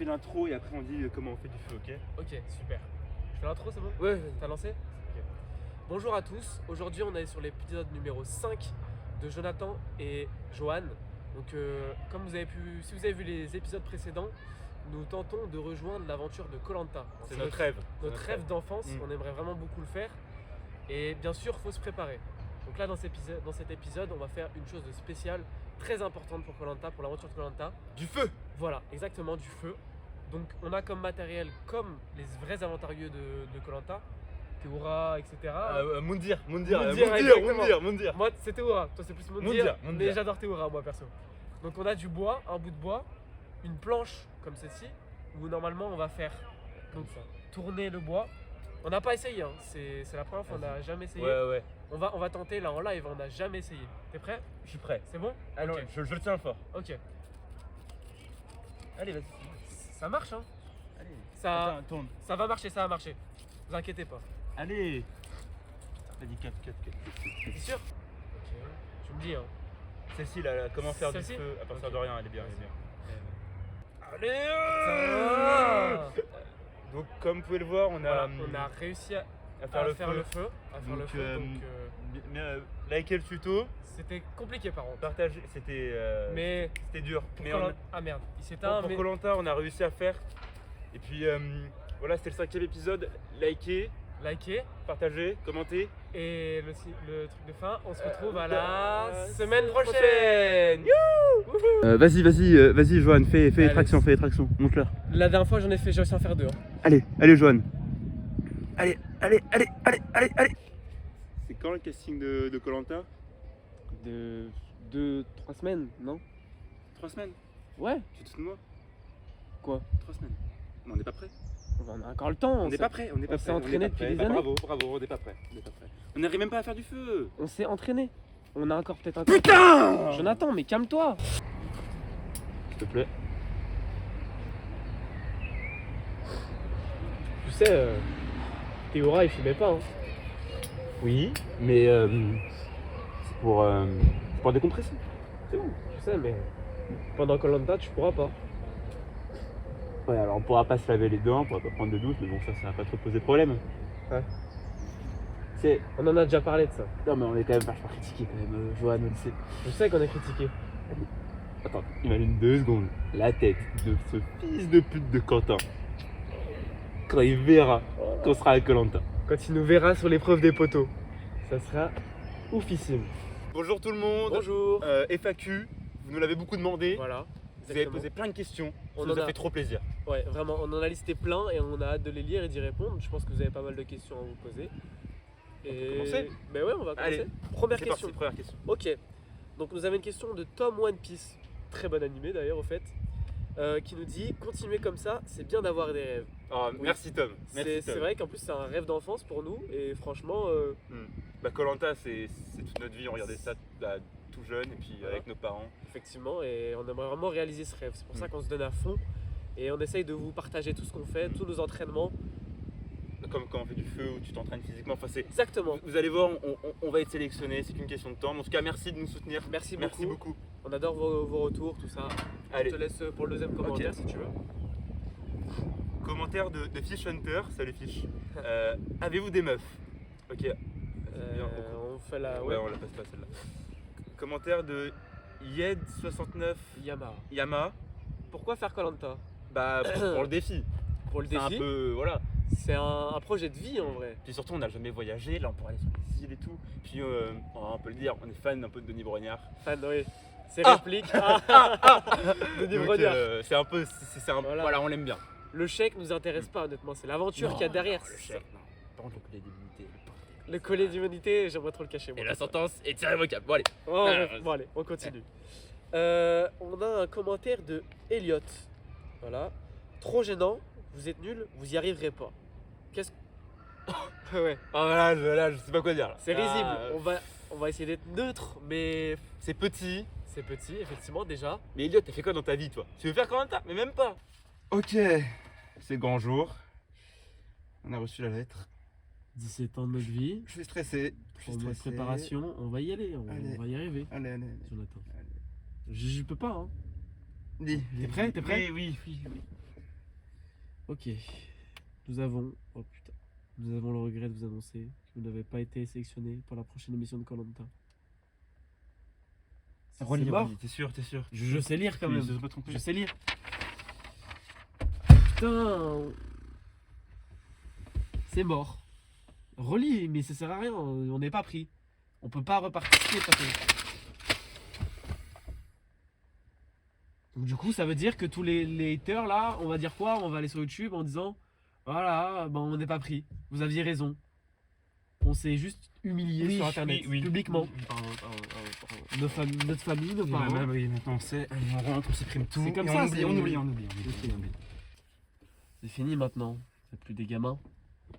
fait l'intro et après on dit comment on fait du feu, ok? Ok, super. Je fais l'intro, c'est bon? Ouais. T'as lancé? Ok. Bonjour à tous, aujourd'hui on est sur l'épisode numéro 5 de Jonathan et Johan. Donc comme vous avez si vous avez vu les épisodes précédents, nous tentons de rejoindre l'aventure de Koh Lanta. C'est notre rêve. Notre rêve d'enfance, Mm. on aimerait vraiment beaucoup le faire. Et bien sûr, il faut se préparer. Donc là, dans cet épisode, on va faire une chose de spéciale, très importante pour Koh Lanta, pour l'aventure de Koh Lanta. Du feu. Voilà, exactement, du feu. Donc on a comme matériel, comme les vrais aventurieux de Koh Lanta, Théoura, etc. Mundir. Exactement. Moi, c'est Théoura, toi c'est plus Mundir, Mundir. mais j'adore Théoura, moi perso. Donc on a du bois, un bout de bois, une planche comme celle-ci, où normalement on va faire donc, tourner le bois. On n'a pas essayé, hein. C'est la première fois, on n'a jamais essayé. Ouais. On va tenter là en live, on n'a jamais essayé. T'es prêt? Je suis prêt. C'est bon? Alors, Ok. je le tiens fort. Ok. Allez, vas-y. Ça marche, hein? Allez. Ça, Attends, tourne. ça va marcher, ça va marcher. Vous inquiétez pas. Allez. Vas-y, 4. T'es sûr? Ok. Tu me dis, hein. Celle-ci, là, comment faire du Celle-ci feu à partir Ok. de rien, elle est bien. Allez! Donc, comme vous pouvez le voir, on a réussi à faire le faire feu. le feu. Likez le tuto, C'était compliqué par contre. partagez, Mais c'était dur. pour Mais Koh Lanta- ah merde, il s'éteint. pour Mais Koh Lanta, on a réussi à faire. Et puis voilà, c'était le 5e épisode. Likez, likez partagez, commentez. et le truc de fin. On se retrouve à la la semaine prochaine. Vas-y, Johan, fais Allez. traction, montre-leur. La dernière fois, j'ai réussi à en faire deux. Hein. Allez, Johan. Allez. C'est quand le casting de Koh Lanta? De 2-3 semaines, non? 3 semaines. Ouais. Tu te fous de moi? Quoi? 3 semaines. Non, on n'est pas prêt. On a encore le temps. On n'est pas prêt. on s'est entraîné depuis des années. Bravo, on n'est pas prêt. On n'arrive même pas à faire du feu. On s'est entraîné. On a encore peut-être un. Putain! Jonathan, mais calme-toi. S'il te plaît. Tu sais, Théoura il filmait pas. Hein. Oui, mais c'est pour décompresser. C'est bon. Je sais, mais pendant Koh Lanta, tu pourras pas. Ouais, alors on pourra pas se laver les dents, on pourra pas prendre de douche, mais bon, ça va pas trop poser de problème. Ouais. C'est. On en a déjà parlé de ça. Non, mais on est quand même vachement critiqué quand même, Johan, on le sait. Je sais qu'on est critiqué. Attends, imagine 2 secondes la tête de ce fils de pute de Quentin quand il verra qu'on sera à Koh Lanta. Quand il nous verra sur l'épreuve des poteaux, ça sera oufissime. Bonjour tout le monde. Bonjour. FAQ, vous nous l'avez beaucoup demandé. Voilà. Vous avez posé plein de questions. On Ça nous en a a- fait trop plaisir. Ouais, vraiment, on en a listé plein et on a hâte de les lire et d'y répondre. Je pense que vous avez pas mal de questions à vous poser. On peut commencer? Mais ouais, on va commencer. Allez, Première C'est question. parti, première question. Ok. Donc nous avons une question de Tom One Piece, très bon animé d'ailleurs au fait, qui nous dit continuez comme ça, c'est bien d'avoir des rêves. Oh, Oui. Merci Tom. C'est vrai qu'en plus c'est un rêve d'enfance pour nous et franchement, Bah Koh Lanta, c'est toute notre vie. On regardait ça tout jeune et puis Voilà. avec nos parents. effectivement, et on aimerait vraiment réaliser ce rêve. C'est pour ça qu'on se donne à fond et on essaye de vous partager tout ce qu'on fait, tous nos entraînements. Comme quand on fait du feu ou tu t'entraînes physiquement. Enfin, Exactement. vous allez voir, on va être sélectionné. C'est qu'une question de temps. Mais en tout cas, merci de nous soutenir. Merci Merci beaucoup. beaucoup. On adore vos retours, tout ça. Allez. Je te laisse pour le deuxième commentaire si tu veux. Commentaire de Fish Hunter. Salut Fish. Avez-vous des meufs? Ok. Bien, On fait la Ouais, on la passe pas celle-là. Commentaire de Yed69 Yama. Yama. Pourquoi faire Koh Lanta? Bah pour le défi. Pour le C'est un défi, peu voilà. c'est un projet de vie en vrai. Puis surtout on n'a jamais voyagé, là on pourrait aller sur les îles et tout. Puis on peut le dire, on est fan un peu de Denis Brognard. Fan, oui. Ses Ah répliques. Denis Donc, Brognard. c'est un peu, Voilà. on l'aime bien. Le chèque nous intéresse pas honnêtement, c'est l'aventure qu'il y a derrière. Le chèque, non. Par contre le collier d'immunité, Le collier d'immunité, j'aimerais trop le cacher. Et moi. la sentence est irrévocable. Bon allez. Oh, Ah, bon allez, on continue. On a un commentaire de Elliot. Voilà. Trop gênant, vous êtes nuls, vous y arriverez pas. Qu'est-ce que. Ouais, Ah là, je sais pas quoi dire. Là. c'est Ah, risible. On va essayer d'être neutre, mais C'est petit. c'est petit, effectivement, déjà. Mais Elliot, t'as fait quoi dans ta vie toi? Tu veux faire Koh Lanta? Mais même pas. Ok, c'est grand jour. On a reçu la lettre. 17 ans de notre vie, Je suis stressé. en mode préparation, on va y aller, on Allez. va y arriver, Allez. Jonathan. Je peux pas, hein. Dis. T'es prêt? Oui. Ok. Nous avons... Oh putain. Nous avons le regret de vous annoncer que vous n'avez pas été sélectionné pour la prochaine émission de Koh-Lanta. C'est Relis, mort. relis, t'es sûr, t'es sûr. Je sais lire quand Oui, même. je sais pas tromper. Je sais lire. Putain. C'est mort. Relis, mais ça sert à rien. On n'est pas pris. On peut pas reparticiper de toute façon. Donc du coup, ça veut dire que tous les haters là, on va dire quoi? On va aller sur YouTube en disant voilà, ben on n'est pas pris. Vous aviez raison. On s'est juste humilié sur internet, publiquement. Pardon. Notre famille, nos parents. Oui, maintenant on sait, allez, on rentre, on supprime tout. C'est comme et ça, on oublie. C'est fini maintenant. C'est plus des gamins.